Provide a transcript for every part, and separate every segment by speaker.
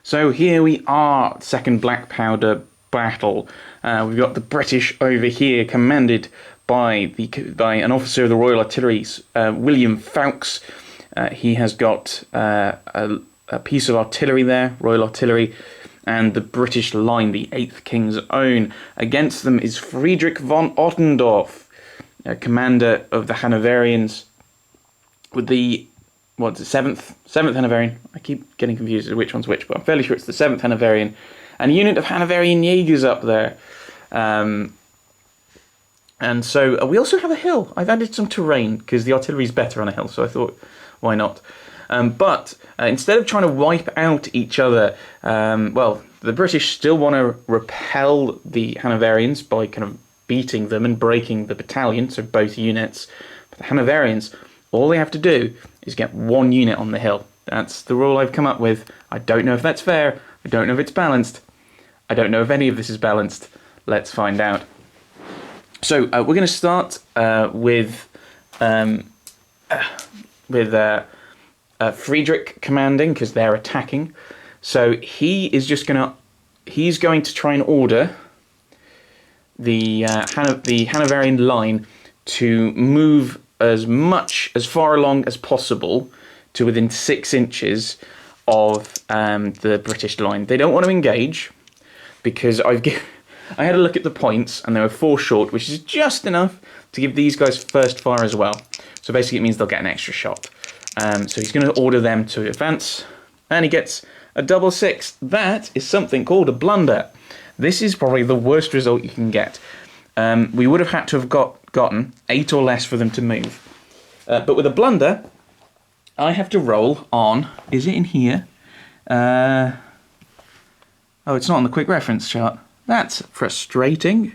Speaker 1: So here we are, second black powder battle. We've got the British over here, commanded by an officer of the Royal Artillery, William Fawkes. He has got a piece of artillery there, Royal Artillery, and the British line, the 8th King's Own. Against them is Friedrich von Ottendorf, commander of the Hanoverians, with the 7th Hanoverian. I keep getting confused as to which one's which, but I'm fairly sure it's the 7th Hanoverian. And a unit of Hanoverian Jagers up there. And so we also have a hill. I've added some terrain because the artillery's better on a hill, so I thought, why not? But instead of trying to wipe out each other, well, the British still want to repel the Hanoverians by kind of beating them and breaking the battalion, so both units. But the Hanoverians, all they have to do is get one unit on the hill. That's the rule I've come up with. I don't know if that's fair. I don't know if it's balanced. I don't know if any of this is balanced. Let's find out. So we're going to start with Friedrich commanding, because they're attacking. So he's going to try and order the Hanoverian line to move as far along as possible to within 6 inches of the British line. They don't want to engage because I had a look at the points and they were 4 short, which is just enough to give these guys first fire as well. So basically it means they'll get an extra shot. So he's going to order them to advance, and he gets a double 6. That is something called a blunder. This is probably the worst result you can get. We would have had to have gotten 8 or less for them to move. But with a blunder, I have to roll on... Is it in here? Oh, it's not on the quick reference chart. That's frustrating.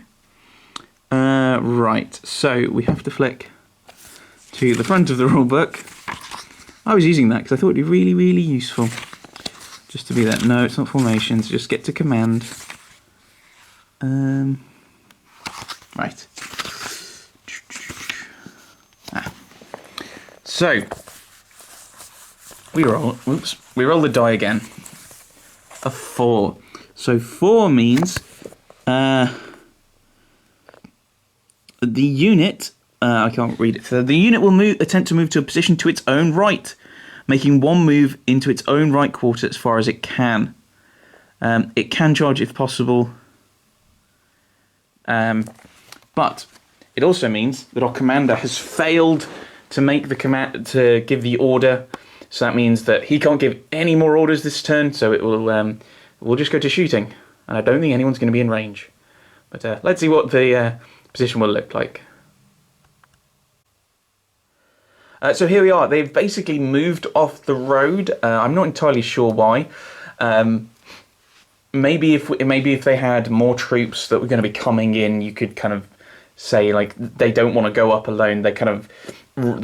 Speaker 1: Right, so we have to flick to the front of the rulebook. I was using that because I thought it'd be really, really useful. Just to be that. No, it's not formations. Just get to command. Right. So we roll. Oops. We roll the die again. A 4. So 4 means the unit. I can't read it. So the unit will attempt to move to a position to its own right, making 1 move into its own right quarter as far as it can. It can charge if possible. But it also means that our commander has failed to make the command to give the order. So that means that he can't give any more orders this turn. So it will we'll just go to shooting, and I don't think anyone's going to be in range. But let's see what the position will look like. So here we are. They've basically moved off the road. I'm not entirely sure why. Maybe if they had more troops that were going to be coming in, you could kind of say like they don't want to go up alone. They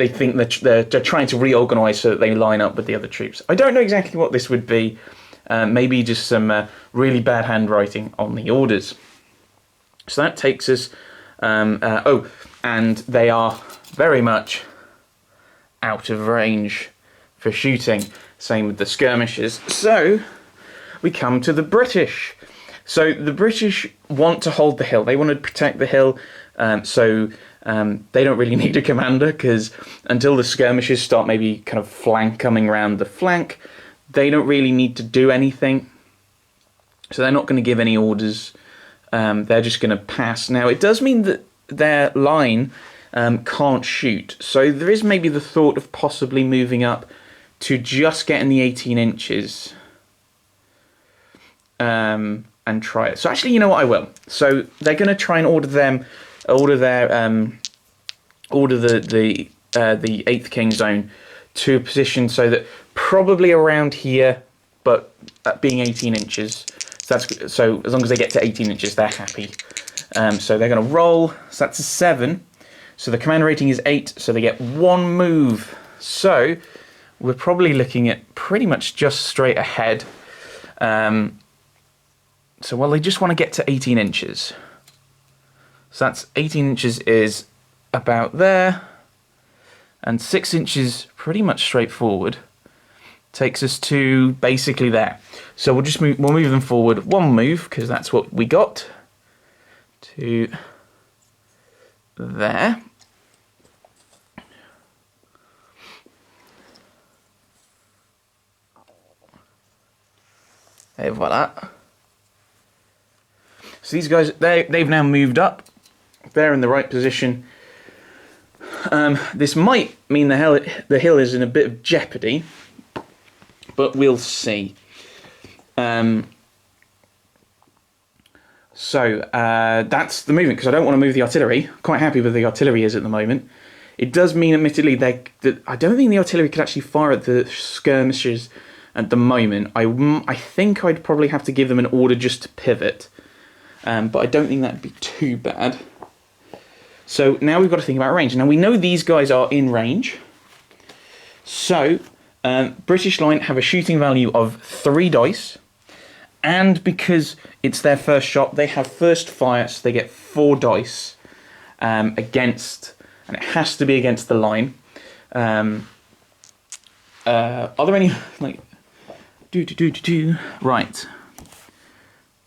Speaker 1: think that they're trying to reorganise so that they line up with the other troops. I don't know exactly what this would be. Maybe just some really bad handwriting on the orders. So that takes us. And they are very much out of range for shooting. Same with the skirmishers. So we come to the British. So the British want to hold the hill. They want to protect the hill. So they don't really need a commander, because until the skirmishers start maybe kind of coming around the flank, they don't really need to do anything. So they're not going to give any orders. They're just going to pass. Now it does mean that their line can't shoot. So there is maybe the thought of possibly moving up to just getting the 18 inches and try it. So actually, you know what, I will. So they're going to try and order the 8th King's Own to a position so that probably around here, but being 18 inches. So as long as they get to 18 inches, they're happy. So they're going to roll. So that's a 7. So the command rating is 8, so they get 1 move. So we're probably looking at pretty much just straight ahead. So well, they just want to get to 18 inches. So that's 18 inches is about there. And 6 inches pretty much straightforward. takes us to basically there. So we'll move them forward one move, because that's what we got, to there. Et voila. So these guys, they've now moved up. They're in the right position. This might mean the hill is in a bit of jeopardy, but we'll see. So that's the movement, because I don't want to move the artillery. Quite happy with the artillery is at the moment. It does mean, admittedly, that I don't think the artillery could actually fire at the skirmishers at the moment. I think I'd probably have to give them an order just to pivot, but I don't think that'd be too bad. So now we've got to think about range. Now we know these guys are in range. So British line have a shooting value of 3 dice. And because it's their first shot, they have first fire, so they get 4 dice against, and it has to be against the line. Are there any, like, right.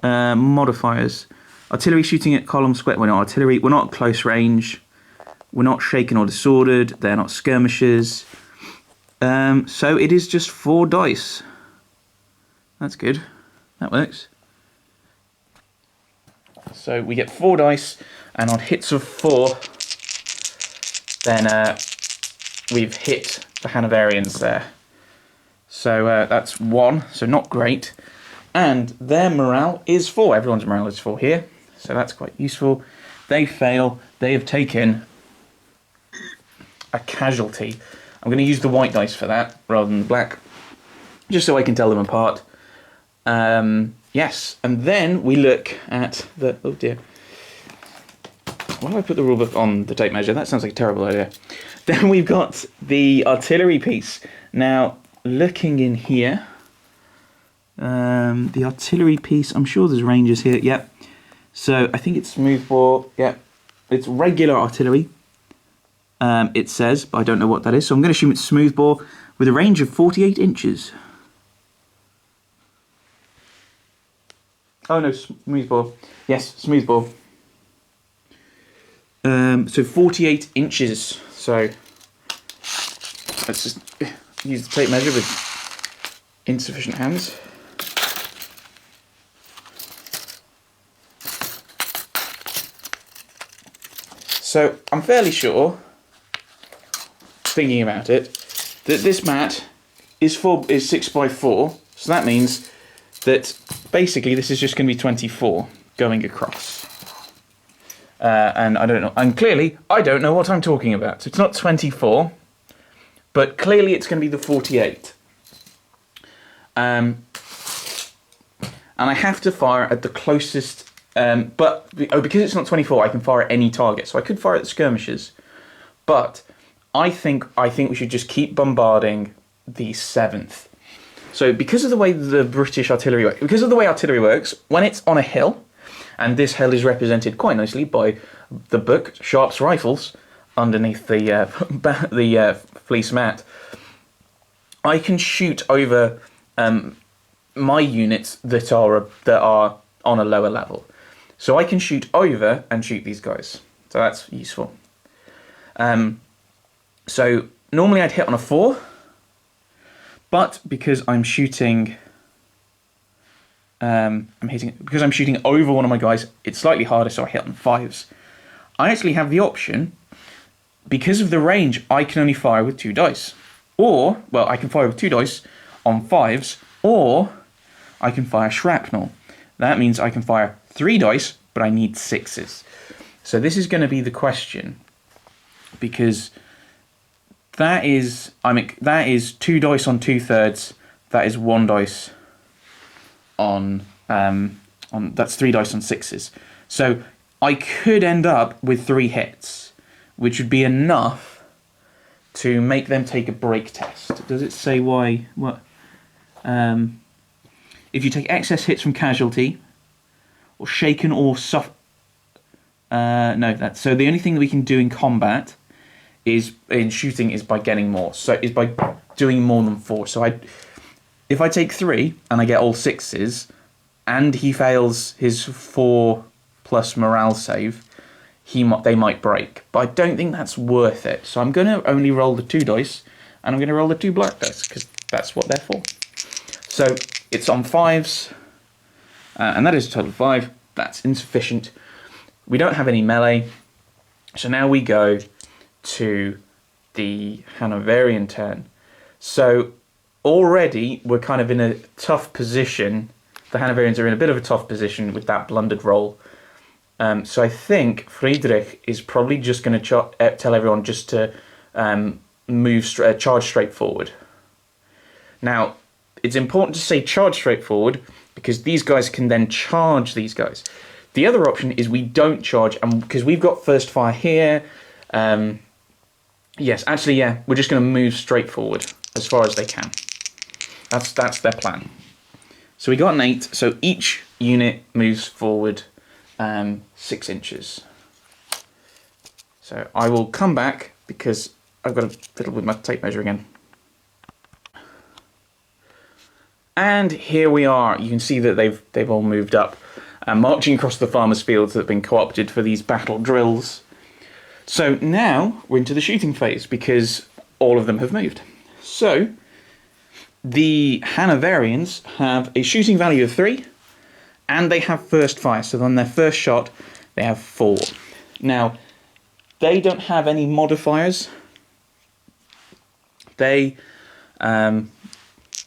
Speaker 1: Modifiers. Artillery shooting at column square. We're not artillery. We're not close range. We're not shaken or disordered. They're not skirmishers. So it is just 4 dice. That's good. That works. So we get 4 dice, and on hits of 4, then we've hit the Hanoverians there. So that's 1. So not great. And their morale is 4. Everyone's morale is 4 here. So that's quite useful. They fail. They have taken a casualty. I'm going to use the white dice for that rather than the black, just so I can tell them apart. Yes, and then we look at the... Oh dear. Why do I put the rulebook on the tape measure? That sounds like a terrible idea. Then we've got the artillery piece. Now, looking in here... the artillery piece, I'm sure there's ranges here, yep. So I think it's smoothbore, yep. It's regular artillery, it says, but I don't know what that is. So I'm going to assume it's smoothbore with a range of 48 inches. Oh no, smoothbore. Yes, smoothbore. So 48 inches. So let's just use the tape measure with insufficient hands. So I'm fairly sure, thinking about it, that this mat is 6 by 4. So that means that basically this is just going to be 24 going across. And I don't know, and clearly I don't know what I'm talking about. So it's not 24, but clearly it's going to be the 48. And I have to fire at the closest. But because it's not 24, I can fire at any target. So I could fire at the skirmishers, but I think we should just keep bombarding the 7th. So because of the way the British artillery works, when it's on a hill, and this hill is represented quite nicely by the book Sharp's Rifles underneath the fleece mat, I can shoot over my units that are on a lower level. So I can shoot over and shoot these guys. So that's useful. So normally I'd hit on a 4, but because I'm shooting, because I'm shooting over one of my guys, it's slightly harder, so I hit on 5s. I actually have the option, because of the range, I can only fire with 2 dice. Or, well, I can fire with 2 dice on 5s, or I can fire shrapnel. That means I can fire 3 dice, but I need 6s. So this is going to be the question, because that is 2 dice on 2/3. That is 1 dice on that's 3 dice on 6s. So I could end up with 3 hits, which would be enough to make them take a break test. Does it say why? What? If you take excess hits from casualty, or shaken or suffer. No, that's so. The only thing that we can do in combat is in shooting is by getting more. So is by doing more than 4. So if I take 3 and I get all 6s, and he fails his 4+ morale save, they might break. But I don't think that's worth it. So I'm going to only roll the 2 dice, and I'm going to roll the 2 black dice, because that's what they're for. So it's on 5s, and that is a total of 5. That's insufficient. We don't have any melee, so now we go to the Hanoverian turn. So already we're kind of in a tough position. The Hanoverians are in a bit of a tough position with that blundered roll. So I think Friedrich is probably just going to tell everyone just to charge straight forward. Now, it's important to say charge straight forward because these guys can then charge these guys. The other option is we don't charge, and because we've got first fire here. Yes, actually, yeah, we're just going to move straight forward as far as they can. That's their plan. So we got an 8, so each unit moves forward 6 inches. So I will come back because I've got to fiddle with my tape measure again. And here we are. You can see that they've all moved up, marching across the farmers' fields that have been co-opted for these battle drills. So now we're into the shooting phase because all of them have moved. So the Hanoverians have a shooting value of 3, and they have first fire. So on their first shot, they have 4. Now, they don't have any modifiers. They don't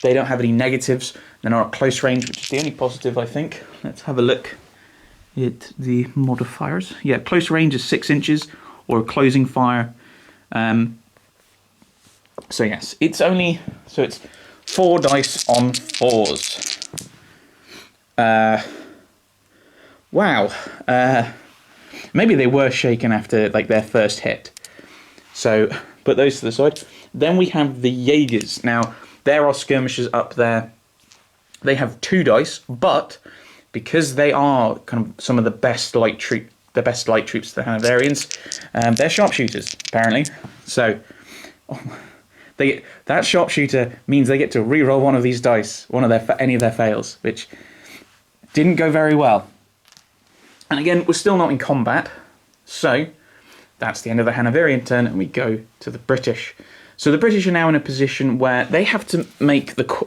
Speaker 1: have any negatives. They're not at close range, which is the only positive, I think. Let's have a look at the modifiers. Yeah, close range is 6 inches, or closing fire. So yes, it's 4 dice on 4s. Wow. Maybe they were shaken after like their first hit. So put those to the side. Then we have the Jagers. Now there are skirmishers up there. They have 2 dice, but because they are kind of some of the best light troops, the Hanoverians, they're sharpshooters apparently. So that sharpshooter means they get to re-roll one of these dice, any of their fails, which didn't go very well. And again, we're still not in combat, so that's the end of the Hanoverian turn, and we go to the British. So the British are now in a position where they have to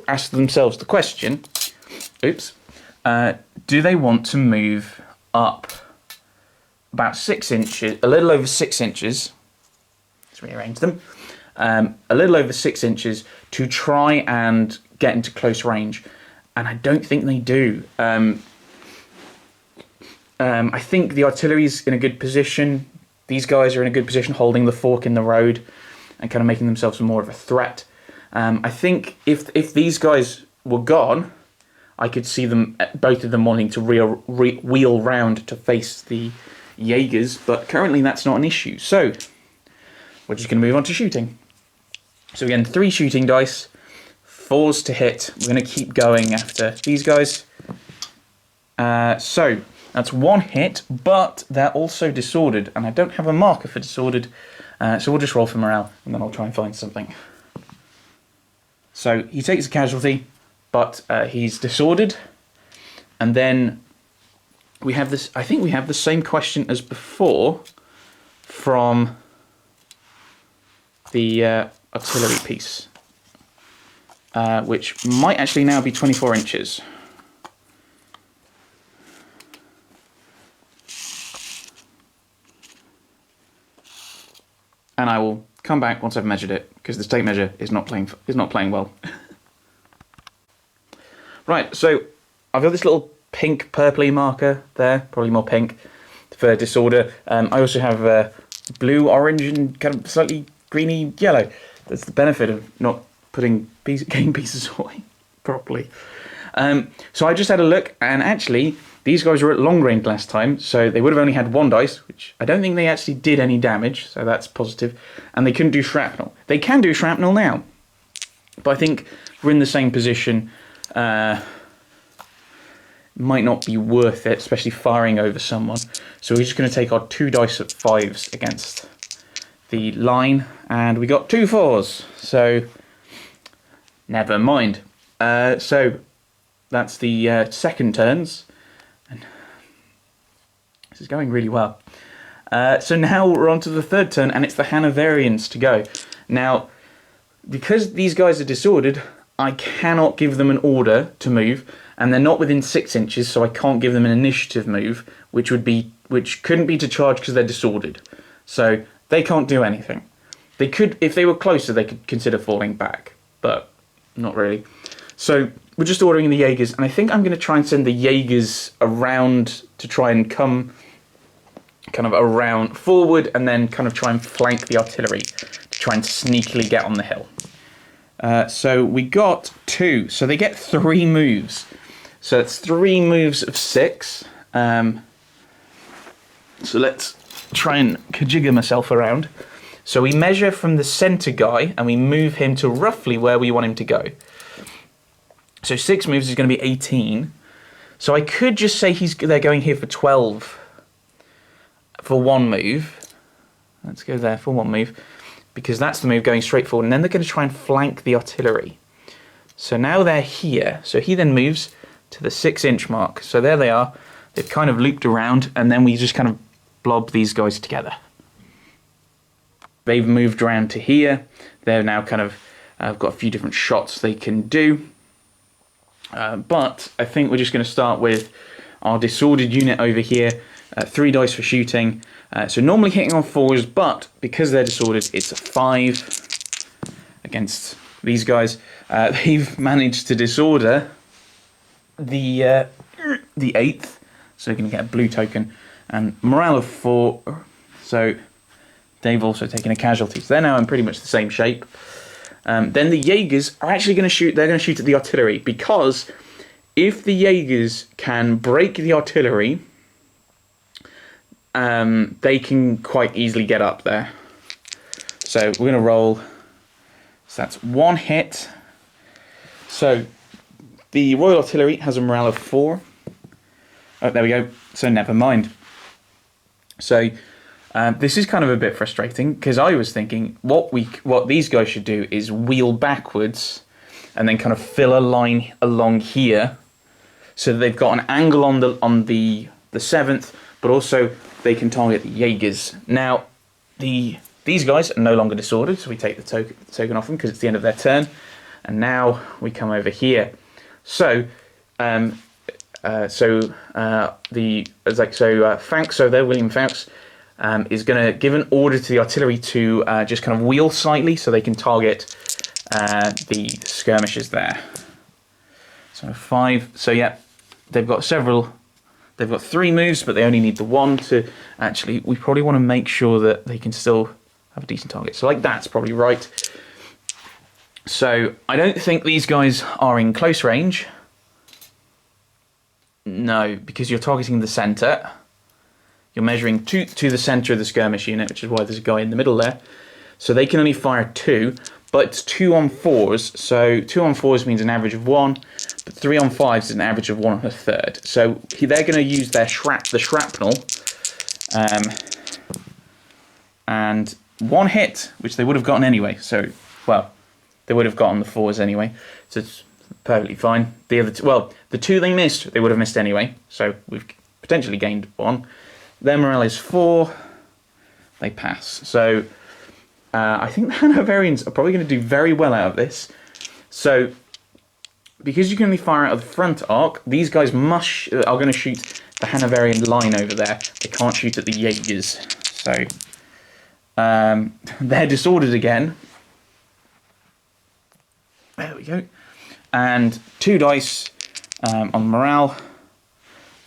Speaker 1: ask themselves the question: do they want to move up about 6 inches, a little over 6 inches? Let's rearrange them. A little over 6 inches to try and get into close range, and I don't think they do. I think the artillery's in a good position. These guys are in a good position holding the fork in the road and kind of making themselves more of a threat. I think if these guys were gone, I could see them, both of them wanting to wheel round to face the Jagers, but currently that's not an issue. So we're just going to move on to shooting. So again, 3 shooting dice, 4s to hit. We're going to keep going after these guys. So that's 1 hit, but they're also disordered, and I don't have a marker for disordered, so we'll just roll for morale, and then I'll try and find something. So he takes a casualty, but he's disordered, and then we have this. I think we have the same question as before from the artillery piece, which might actually now be 24 inches. And I will come back once I've measured it, because the tape measure is not playing well. Right, so I've got this little pink purpley marker there, probably more pink, for disorder. I also have blue, orange, and kind of slightly greeny yellow. That's the benefit of not putting game pieces away properly. So I just had a look, and actually these guys were at long range last time, so they would have only had 1 dice, which I don't think they actually did any damage, so that's positive. And they couldn't do shrapnel. They can do shrapnel now, but I think we're in the same position. Might not be worth it, especially firing over someone. So we're just going to take our 2 dice at 5s against the line, and we got 2 4s, so never mind. So that's the second turns. And this is going really well. So now we're on to the third turn, and it's the Hanoverians to go. Now, because these guys are disordered, I cannot give them an order to move, and they're not within 6 inches, so I can't give them an initiative move, which couldn't be to charge because they're disordered. So they can't do anything. They could, if they were closer, they could consider falling back, but not really. So we're just ordering the Jagers, and I think I'm going to try and send the Jagers around to try and come kind of around forward, and then kind of try and flank the artillery to try and sneakily get on the hill. So we got 2, so they get 3 moves. So it's 3 moves of 6. So let's try and kajigger myself around. So we measure from the centre guy, and we move him to roughly where we want him to go. So 6 moves is going to be 18. So I could just say they're going here for 12 for 1 move. Let's go there for 1 move, because that's the move going straight forward, and then they're going to try and flank the artillery. So now they're here. So he then moves to the 6-inch mark. So there they are. They've kind of looped around, and then we just kind of blob these guys together. They've moved around to here. They're now kind of got a few different shots they can do. But I think we're just going to start with our disordered unit over here. 3 dice for shooting. So normally hitting on 4s, but because they're disordered, it's a 5 against these guys. They've managed to disorder the 8th, so they're going to get a blue token, and morale of 4. So they've also taken a casualty. So they're now in pretty much the same shape. Then the Jagers are actually going to shoot. They're going to shoot at the artillery, because if the Jagers can break the artillery, they can quite easily get up there. So we're going to roll. So that's 1 hit. So the Royal Artillery has a morale of 4. Oh, there we go. So never mind. So this is kind of a bit frustrating, because I was thinking what these guys should do is wheel backwards and then kind of fill a line along here, so that they've got an angle on the 7th, but also they can target the Jagers. Now, these guys are no longer disordered, so we take the token off them because it's the end of their turn. And now we come over here. So, Fawkes, so there, William Fawkes, is going to give an order to the artillery to just kind of wheel slightly so they can target the skirmishers there. So 5. So yeah, they've got 3 moves, but they only need the 1 to actually. We probably want to make sure that they can still have a decent target. So like that's probably right. So I don't think these guys are in close range. No, because you're targeting the centre. You're measuring to the centre of the skirmish unit, which is why there's a guy in the middle there. So they can only fire 2, but it's 2 on 4s. So 2 on 4s means an average of 1, but 3 on 5s is an average of 1 1/3. So they're going to use their shrapnel, and 1 hit, which they would have gotten anyway. So, well, they would have gotten the 4s anyway. So it's perfectly fine. The other the 2 they missed, they would have missed anyway. So we've potentially gained 1. Their morale is 4. They pass. So I think the Hanoverians are probably going to do very well out of this. So because you can only fire out of the front arc, these guys are going to shoot the Hanoverian line over there. They can't shoot at the Jagers. So they're disordered again. There we go. And 2 dice on morale.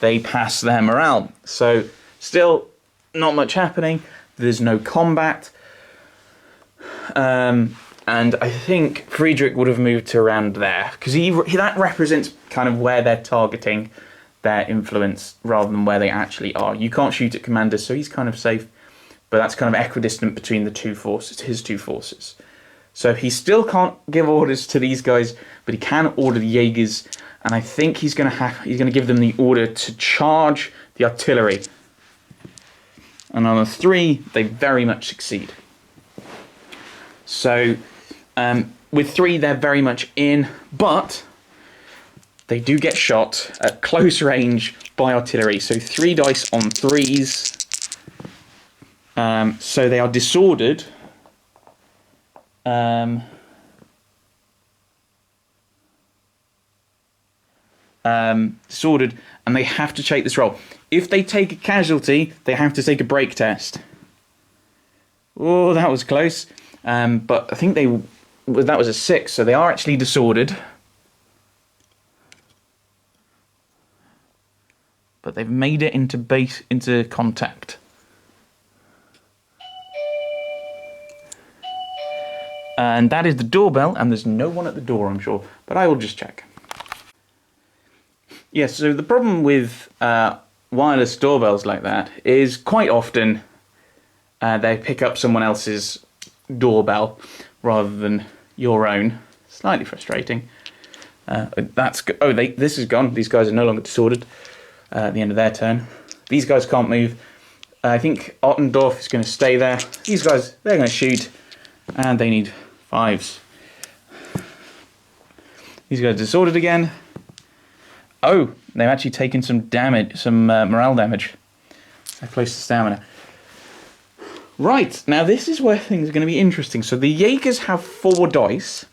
Speaker 1: They pass their morale. So still not much happening. There's no combat. And I think Friedrich would have moved to around there, because that represents kind of where they're targeting their influence rather than where they actually are. You can't shoot at commanders, so he's kind of safe, but that's kind of equidistant between the 2 forces, his 2 forces. So he still can't give orders to these guys, but he can order the Jagers, and I think he's going to give them the order to charge the artillery. And on the 3, they very much succeed. So with 3, they're very much in, but they do get shot at close range by artillery. So 3 dice on 3s. So they are disordered. Disordered, and they have to take this roll. If they take a casualty, they have to take a break test. Oh, that was close. But I think that was a 6, so they are actually disordered. But they've made it into contact. And that is the doorbell, and there's no one at the door, I'm sure. But I will just check. Yes, so the problem with wireless doorbells like that is quite often they pick up someone else's doorbell rather than your own. Slightly frustrating. This is gone. These guys are no longer disordered at the end of their turn. These guys can't move. I think Ottendorf is going to stay there. These guys, they're going to shoot, and they need 5s. These guys are disordered again. Oh, they've actually taken some damage, some morale damage. They're close to stamina. Right, now this is where things are going to be interesting. So the Jagers have 4 dice.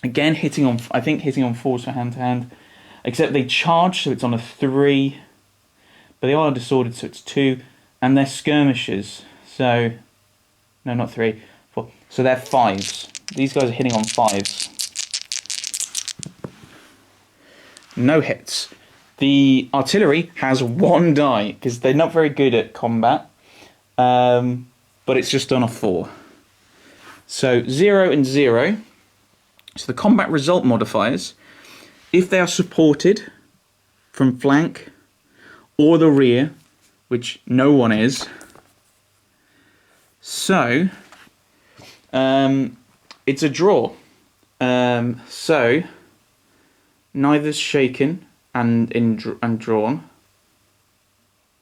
Speaker 1: Again, hitting on 4s for hand-to-hand. Except they charge, so it's on a 3. But they are disordered, so it's 2. And they're skirmishers. So, no, not 3, 4. So they're 5s. These guys are hitting on 5s. No hits. The artillery has 1 die, because they're not very good at combat. But it's just on a 4. So 0 and 0. So the combat result modifiers, if they are supported from flank or the rear, which no one is. So it's a draw. So neither's shaken and drawn.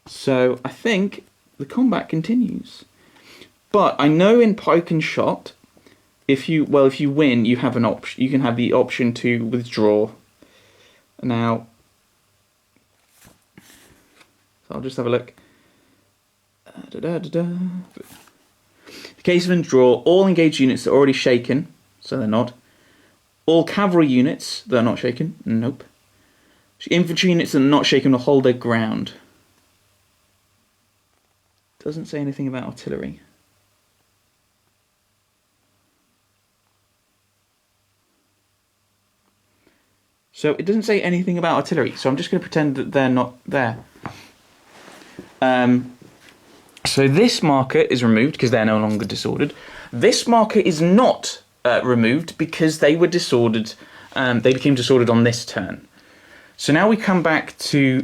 Speaker 1: So I think the combat continues. But I know in pike and shot, if you win, you have an option. You can have the option to withdraw. Now, so I'll just have a look. The case of a draw, all engaged units are already shaken, so they're not. All cavalry units that are not shaken, nope. Infantry units that are not shaken will hold their ground. Doesn't say anything about artillery. So it doesn't say anything about artillery, so I'm just going to pretend that they're not there. So this marker is removed because they're no longer disordered. This marker is not removed because they were disordered. They became disordered on this turn. So now we come back to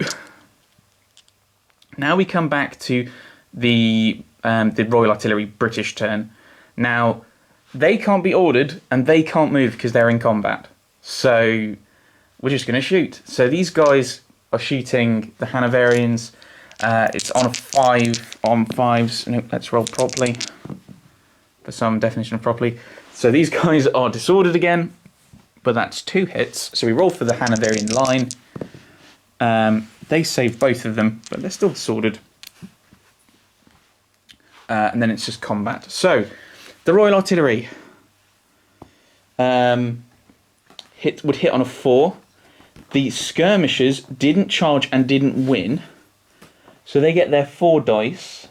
Speaker 1: the Royal Artillery British turn. Now they can't be ordered and they can't move because they're in combat. So we're just going to shoot. So these guys are shooting the Hanoverians. It's on a 5 on 5s. No, let's roll properly for some definition of properly. So these guys are disordered again, but that's 2 hits. So we roll for the Hanoverian line. They save both of them, but they're still disordered. And then it's just combat. So the Royal Artillery would hit on a 4. The skirmishers didn't charge and didn't win, so they get their 4 dice.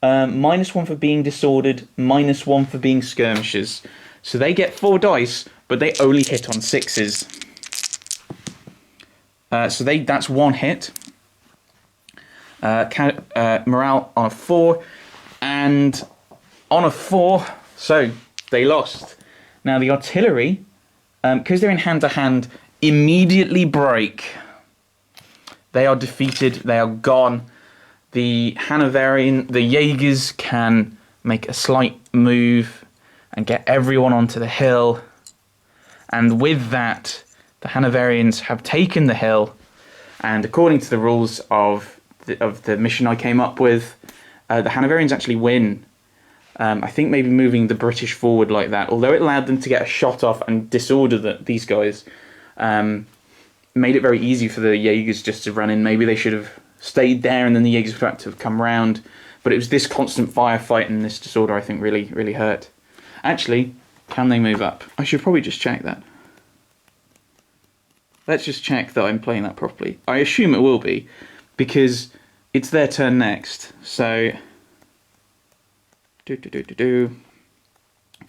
Speaker 1: -1 for being disordered, -1 for being skirmishers. So they get 4 dice, but they only hit on 6s. So that's 1 hit. Morale on a 4, and on a 4, so they lost. Now the artillery, because they're in hand-to-hand, immediately break. They are defeated, they are gone. The Jagers can make a slight move and get everyone onto the hill. And with that, the Hanoverians have taken the hill. And according to the rules of the mission I came up with, the Hanoverians actually win. I think maybe moving the British forward like that, although it allowed them to get a shot off and disorder these guys, made it very easy for the Jagers just to run in. Maybe they should have stayed there and then the Jagers would have to have come round. But it was this constant firefight and this disorder I think really hurt. Actually, can they move up? I should probably just check that. Let's just check that I'm playing that properly. I assume it will be, because it's their turn next. So,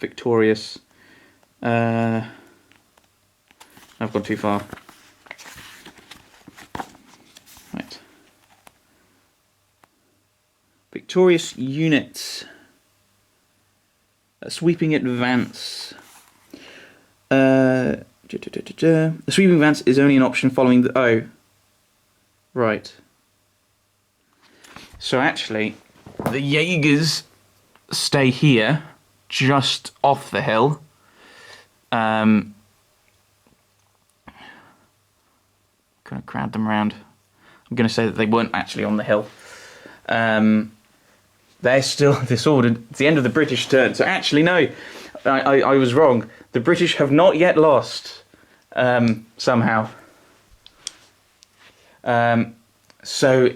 Speaker 1: victorious. I've gone too far. Right. Victorious units. A sweeping advance. The sweeping advance is only an option following the... Oh. Right. So actually, the Jagers stay here, just off the hill. Gonna crowd them around. I'm gonna say that they weren't actually on the hill. They're still disordered. It's the end of the British turn. So actually, no, I was wrong. The British have not yet lost, somehow. So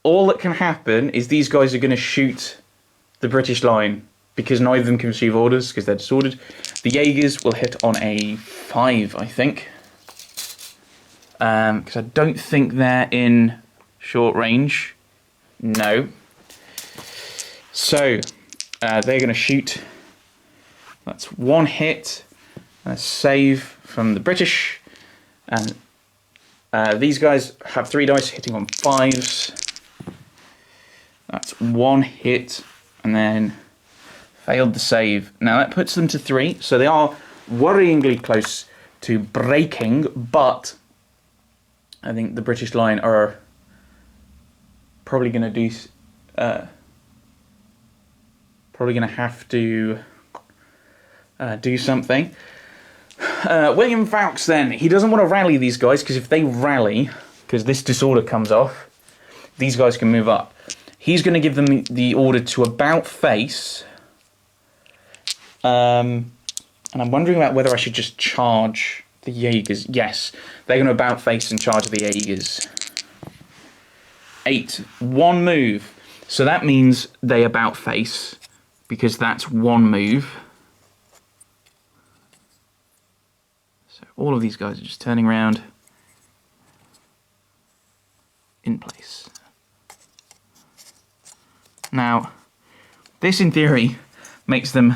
Speaker 1: all that can happen is these guys are going to shoot the British line, because neither of them can receive orders because they're disordered. The Jagers will hit on a 5, I think. Because I don't think they're in short range. No. So, they're going to shoot. That's 1 hit. And a save from the British. And these guys have 3 dice hitting on 5s. That's 1 hit. And then failed the save. Now that puts them to 3. So they are worryingly close to breaking. But I think the British line are probably going to do... probably going to have to do something. William Fawkes then, he doesn't want to rally these guys, because if they rally, because this disorder comes off, these guys can move up. He's going to give them the order to about face. And I'm wondering about whether I should just charge the Jagers. Yes, they're going to about face and charge the Jagers. 8. 1 move. So that means they about face, because that's 1 move. So all of these guys are just turning around in place. Now, this in theory makes them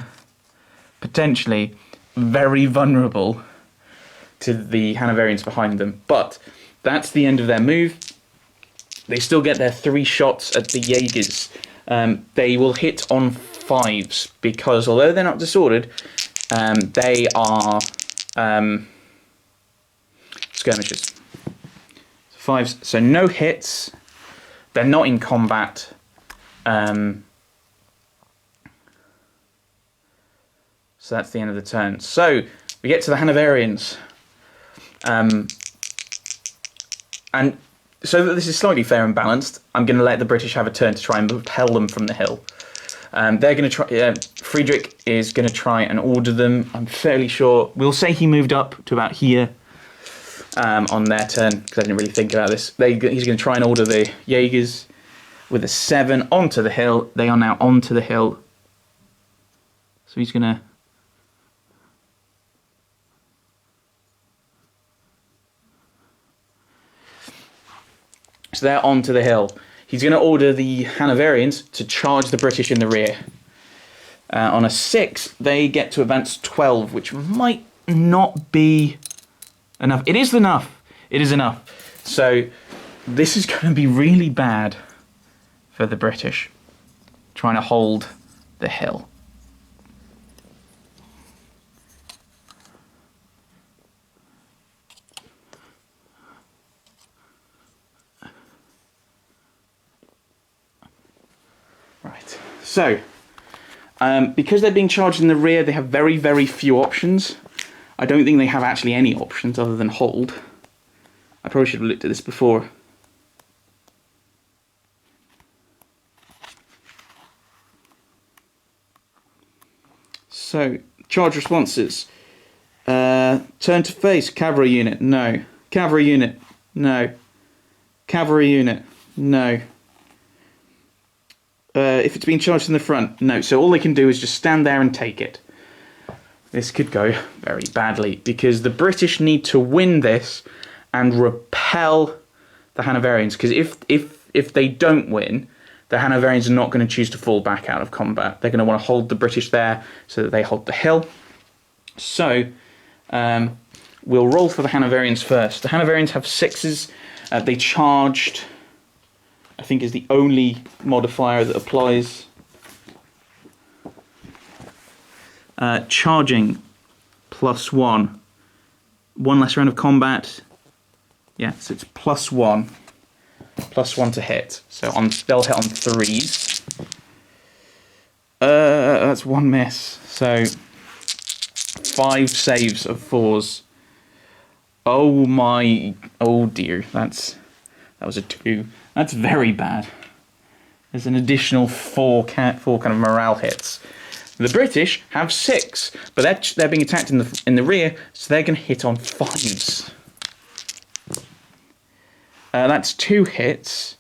Speaker 1: potentially very vulnerable to the Hanoverians behind them, but that's the end of their move. They still get their 3 shots at the Jagers. They will hit on 5s, because although they're not disordered, they are skirmishers. 5s, so no hits. They're not in combat. So that's the end of the turn. So we get to the Hanoverians. And so that this is slightly fair and balanced, I'm going to let the British have a turn to try and repel them from the hill. They're going to try. Friedrich is going to try and order them. I'm fairly sure. We'll say he moved up to about here on their turn, because I didn't really think about this. He's going to try and order the Jagers with a 7 onto the hill. They are now onto the hill. So he's going to... So they're onto the hill. He's going to order the Hanoverians to charge the British in the rear. On a 6, they get to advance 12, which might not be enough. It is enough. It is enough. So this is going to be really bad for the British, trying to hold the hill. Right, so, because they're being charged in the rear, they have very few options. I don't think they have actually any options other than hold. I probably should have looked at this before. So, charge responses. Turn to face. Cavalry unit. No. Cavalry unit. No. Cavalry unit. No. If it's being charged in the front. No. So all they can do is just stand there and take it. This could go very badly because the British need to win this and repel the Hanoverians. Because if they don't win, the Hanoverians are not going to choose to fall back out of combat. They're going to want to hold the British there so that they hold the hill. So we'll roll for the Hanoverians first. The Hanoverians have 6s. They charged, I think, is the only modifier that applies. Charging +1. One less round of combat. Yeah, so it's +1. +1 to hit. So they'll hit on 3s. That's 1 miss. So 5 saves of 4s. Oh dear. That was a 2. That's very bad. There's an additional 4 kind of morale hits. The British have 6, but they're being attacked in the rear, so they're going to hit on 5s. That's 2 hits.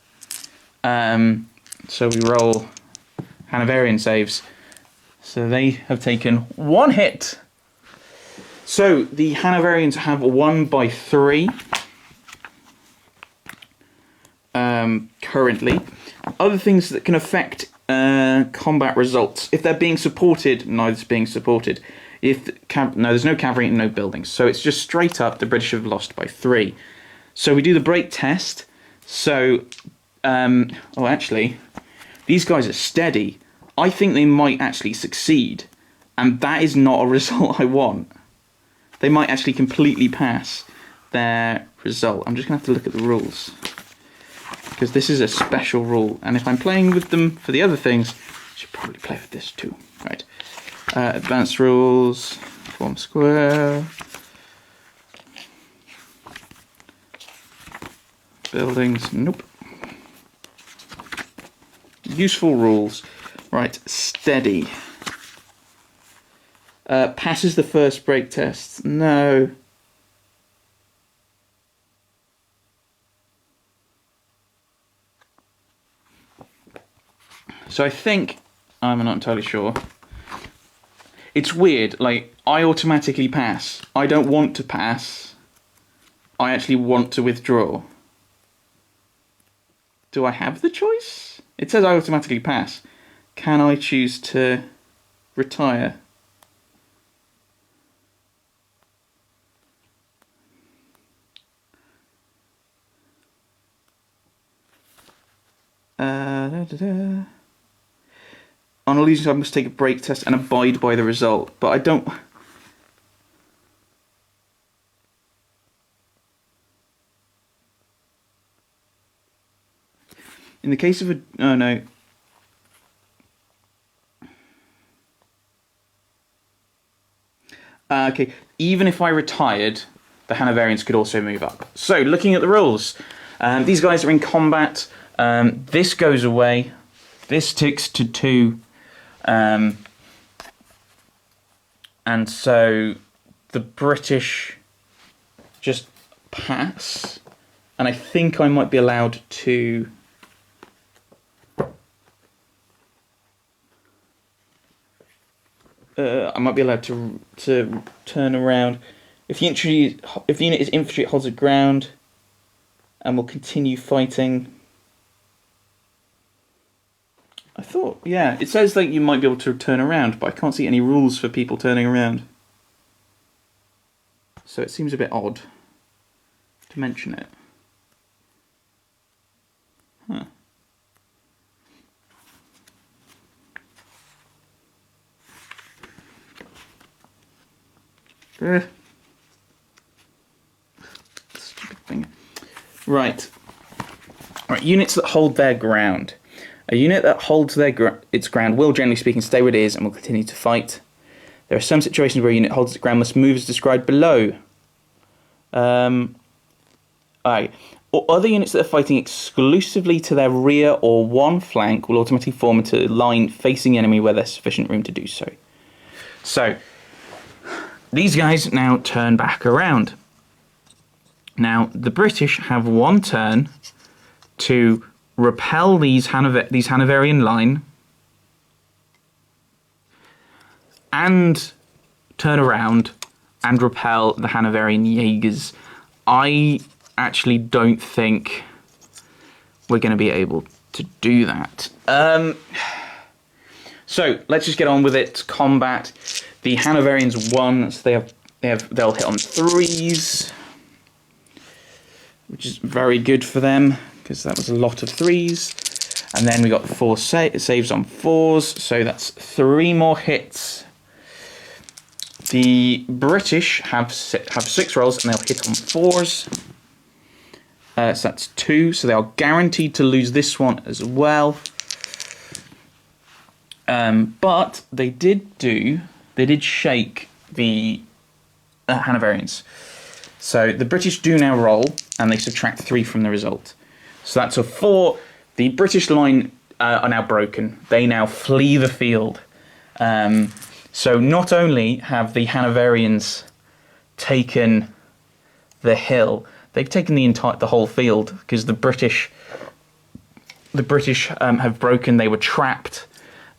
Speaker 1: So we roll Hanoverian saves. So they have taken 1 hit. So the Hanoverians have won by 3. Currently. Other things that can affect combat results. If they're being supported, neither's being supported. No, there's no cavalry and no buildings. So it's just straight up, the British have lost by 3. So we do the break test. So, actually, these guys are steady. I think they might actually succeed. And that is not a result I want. They might actually completely pass their result. I'm just going to have to look at the rules. Because this is a special rule. And if I'm playing with them for the other things, I should probably play with this too. Right. Advanced rules. Form square. Buildings. Nope. Useful rules. Right. Steady. Passes the first break test. No. So I think, I'm not entirely sure. It's weird, like, I automatically pass. I don't want to pass. I actually want to withdraw. Do I have the choice? It says I automatically pass. Can I choose to retire? On a losing side, I must take a break test and abide by the result. But I don't... In the case of a... Oh, no. Okay, even if I retired, the Hanoverians could also move up. So, looking at the rules. These guys are in combat. This goes away. This ticks to 2. And so the British just pass. And I think I might be allowed to... I might be allowed to turn around. If the unit is infantry, it holds its ground and will continue fighting. I thought, yeah, it says that you might be able to turn around, but I can't see any rules for people turning around. So it seems a bit odd to mention it. Huh. Stupid thing. Right. Right, units that hold their ground. A unit that holds its ground will, generally speaking, stay where it is and will continue to fight. There are some situations where a unit holds its ground must move as described below. Alright. Other units that are fighting exclusively to their rear or one flank will automatically form into a line facing the enemy where there's sufficient room to do so. So, these guys now turn back around. Now, the British have 1 turn to repel these Hanoverian line and turn around and repel the Hanoverian Jagers. I actually don't think we're going to be able to do that. So let's just get on with it. Combat. The Hanoverians won, so they'll hit on 3s, which is very good for them because that was a lot of 3s. And then we got 4 saves on 4s, so that's 3 more hits. The British have 6 rolls and they'll hit on 4s. So that's 2, so they are guaranteed to lose this one as well. But they did shake the Hanoverians. So the British do now roll, and they subtract 3 from the result. So that's a 4. The British line are now broken. They now flee the field. So not only have the Hanoverians taken the hill, they've taken the whole field, because the British have broken. They were trapped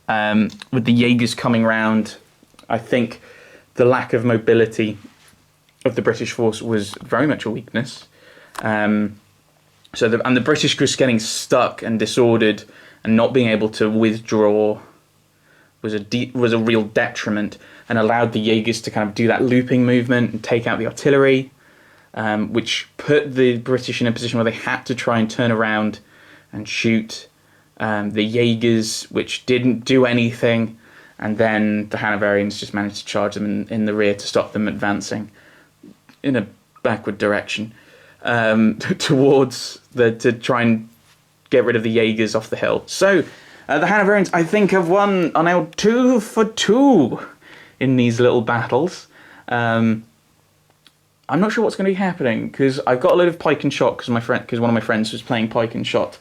Speaker 1: with the Jagers coming round. I think the lack of mobility of the British force was very much a weakness. The British just getting stuck and disordered and not being able to withdraw was a real detriment, and allowed the Jagers to kind of do that looping movement and take out the artillery, which put the British in a position where they had to try and turn around and shoot the Jagers, which didn't do anything, and then the Hanoverians just managed to charge them in the rear to stop them advancing in a backward direction to try and get rid of the Jagers off the hill. So the Hanoverians, I think, are now 2 for 2 in these little battles. I'm not sure what's going to be happening, because I've got a load of pike and shot because one of my friends was playing pike and shot.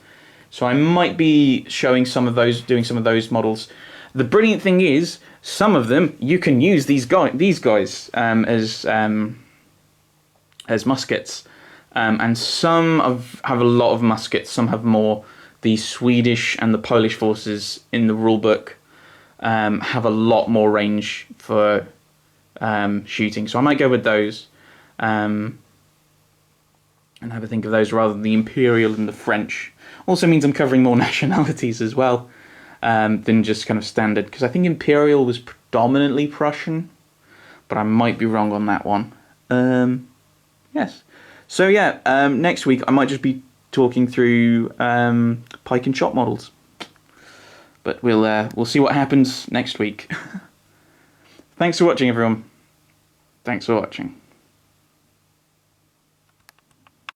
Speaker 1: So I might be showing doing some of those models. The brilliant thing is, some of them you can use these guys as muskets, and some have a lot of muskets. Some have more. The Swedish and the Polish forces in the rulebook have a lot more range for shooting. So I might go with those and have a think of those rather than the Imperial and the French. Also means I'm covering more nationalities as well than just kind of standard, because I think Imperial was predominantly Prussian, but I might be wrong on that one. Yes. So yeah, next week I might just be talking through pike and shot models, but we'll see what happens next week. Thanks for watching, everyone. Thanks for watching.